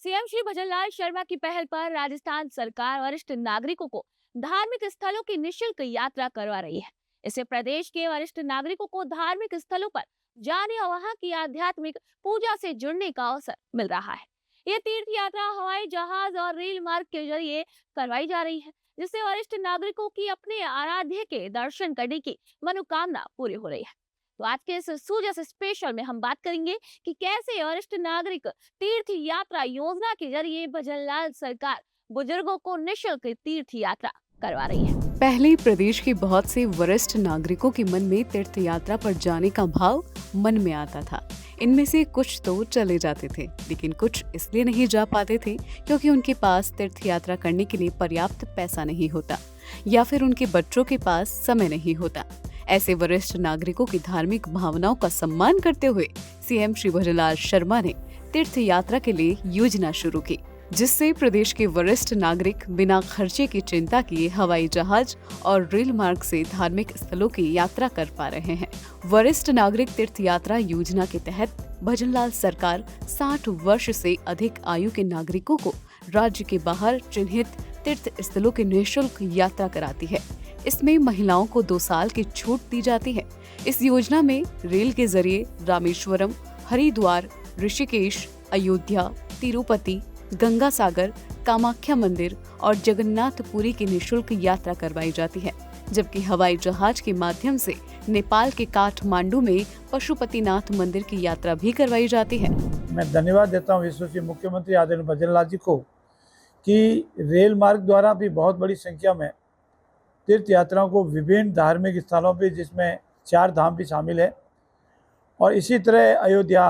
CM Shri Bhajanlal Sharma की पहल पर राजस्थान सरकार वरिष्ठ नागरिकों को धार्मिक स्थलों की निशुल्क यात्रा करवा रही है। इससे प्रदेश के वरिष्ठ नागरिकों को धार्मिक स्थलों पर जाने और वहां की आध्यात्मिक पूजा से जुड़ने का अवसर मिल रहा है। ये तीर्थ यात्रा हवाई जहाज और रेल मार्ग के जरिए करवाई जा रही है, जिससे वरिष्ठ नागरिकों की अपने आराध्य के दर्शन करने की मनोकामना पूरी हो रही है। तो आज के इस सूजस स्पेशल में हम बात करेंगे कि कैसे वरिष्ठ नागरिक तीर्थ यात्रा योजना के जरिए भजनलाल सरकार बुजुर्गों को निशुल्क तीर्थ यात्रा करवा रही है। पहले प्रदेश के बहुत से वरिष्ठ नागरिकों के मन में तीर्थ यात्रा पर जाने का भाव मन में आता था। इनमें से कुछ तो चले जाते थे, लेकिन कुछ इसलिए नहीं जा पाते थे क्योंकि उनके पास तीर्थ यात्रा करने के लिए पर्याप्त पैसा नहीं होता या फिर उनके बच्चों के पास समय नहीं होता। ऐसे वरिष्ठ नागरिकों की धार्मिक भावनाओं का सम्मान करते हुए सीएम श्री भजनलाल शर्मा ने तीर्थ यात्रा के लिए योजना शुरू की, जिससे प्रदेश के वरिष्ठ नागरिक बिना खर्चे की चिंता किए हवाई जहाज और रेल मार्ग से धार्मिक स्थलों की यात्रा कर पा रहे हैं। वरिष्ठ नागरिक तीर्थ यात्रा योजना के तहत भजनलाल सरकार 60 वर्ष से अधिक आयु के नागरिकों को राज्य के बाहर चिन्हित तीर्थ स्थलों की निःशुल्क यात्रा कराती है। इसमें महिलाओं को 2 साल की छूट दी जाती है। इस योजना में रेल के जरिए रामेश्वरम, हरिद्वार, ऋषिकेश, अयोध्या, तिरुपति, गंगा सागर, कामाख्या मंदिर और जगन्नाथपुरी की निःशुल्क यात्रा करवाई जाती है, जबकि हवाई जहाज के माध्यम से नेपाल के काठमांडू में पशुपतिनाथ मंदिर की यात्रा भी करवाई जाती है। मैं धन्यवाद देता हूँ विश्व के मुख्यमंत्री आदरणीय भजनलाल जी को कि रेल मार्ग द्वारा भी बहुत बड़ी संख्या में तीर्थ यात्राओं को विभिन्न धार्मिक स्थलों पे, जिसमें 4 धाम भी शामिल है, और इसी तरह अयोध्या,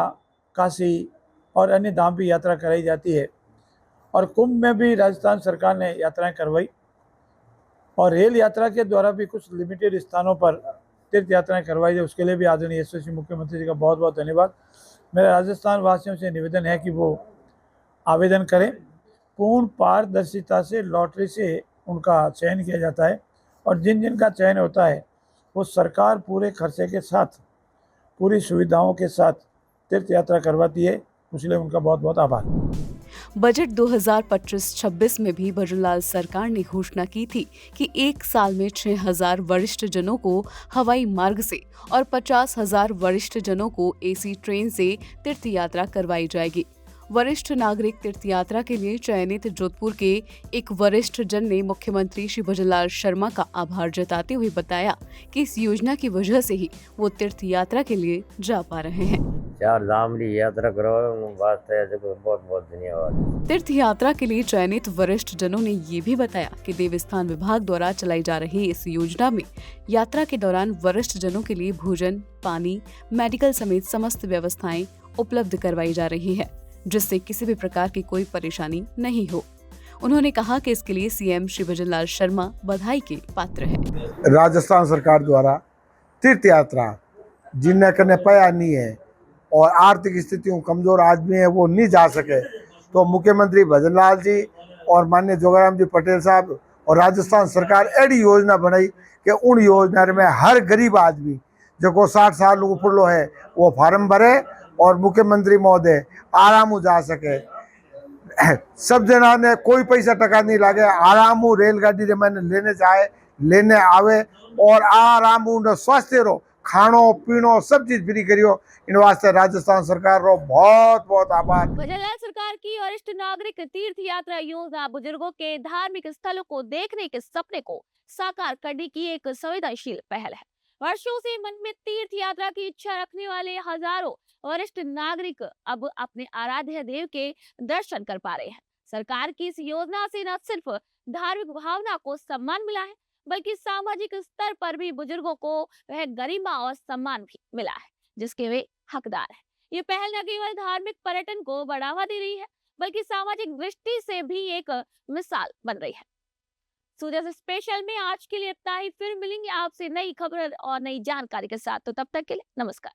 काशी और अन्य धाम भी यात्रा कराई जाती है। और कुंभ में भी राजस्थान सरकार ने यात्राएं करवाई, और रेल यात्रा के द्वारा भी कुछ लिमिटेड स्थानों पर तीर्थ यात्राएं करवाई जाए। उसके लिए भी आदरणीय यशस्वी मुख्यमंत्री जी का बहुत बहुत धन्यवाद। मेरा राजस्थान वासियों से निवेदन है कि वो आवेदन करें। पूर्ण पारदर्शिता से लॉटरी से उनका चयन किया जाता है, और जिन जिन का चयन होता है वो सरकार पूरे खर्चे के साथ, पूरी सुविधाओं के साथ तीर्थ यात्रा करवाती है। इसलिए उनका बहुत बहुत आभार। बजट 2025-26 में भी भजनलाल सरकार ने घोषणा की थी कि 1 साल में 6,000 वरिष्ठ जनों को हवाई मार्ग से और 50,000 वरिष्ठ जनों को एसी ट्रेन से तीर्थ यात्रा करवाई जाएगी। वरिष्ठ नागरिक तीर्थ यात्रा के लिए चयनित जोधपुर के एक वरिष्ठ जन ने मुख्यमंत्री श्री भजनलाल शर्मा का आभार जताते हुए बताया कि इस योजना की वजह से ही वो तीर्थ यात्रा के लिए जा पा रहे हैं। 4 धाम की यात्रा करवाओ, वास्ते बहुत बहुत धन्यवाद। तीर्थ यात्रा के लिए चयनित वरिष्ठ जनों ने ये भी बताया कि देवस्थान विभाग द्वारा चलाई जा रही इस योजना में यात्रा के दौरान वरिष्ठ जनों के लिए भोजन, पानी, मेडिकल समेत समस्त व्यवस्थाएं उपलब्ध करवाई जा रही है, जिससे किसी भी प्रकार की कोई परेशानी नहीं हो। उन्होंने कहा कि इसके लिए सीएम श्री भजनलाल शर्मा बधाई के पात्र हैं। राजस्थान सरकार द्वारा तीर्थ यात्रा जिन्हें करने पाया नहीं है और आर्थिक स्थितियों कमजोर आदमी है वो नहीं जा सके, तो मुख्यमंत्री भजनलाल जी और माननीय जोगाराम जी पटेल साहब और राजस्थान सरकार ऐसी योजना बनाई कि उन योजना में हर गरीब आदमी जो 60 साल ऊपर है वो फार्म भरे और मुख्यमंत्री महोदय आराम जा सके। सब जना ने कोई पैसा टका नहीं लागे, आराम रेलगाड़ी रे मैंने लेने जाए, लेने आवे और आराम स्वास्थ्य रो खानो पीनो सब चीज फ्री करियो। इन वास्ते राजस्थान सरकार रो बहुत बहुत आभार। भजनलाल सरकार की वरिष्ठ नागरिक तीर्थ यात्रा योजना बुजुर्गों के धार्मिक स्थलों को देखने के सपने को साकार करने की एक संवेदनशील पहल है। वर्षों से मन में तीर्थ यात्रा की इच्छा रखने वाले हजारों वरिष्ठ नागरिक अब अपने आराध्य देव के दर्शन कर पा रहे हैं। सरकार की इस योजना से न सिर्फ धार्मिक भावना को सम्मान मिला है, बल्कि सामाजिक स्तर पर भी बुजुर्गों को वह गरिमा और सम्मान भी मिला है जिसके वे हकदार हैं। ये पहल न केवल धार्मिक पर्यटन को बढ़ावा दे रही है, बल्कि सामाजिक दृष्टि से भी एक मिसाल बन रही है। सूजस स्पेशल में आज के लिए इतना ही। फिर मिलेंगे आपसे नई खबर और नई जानकारी के साथ, तो तब तक के लिए नमस्कार।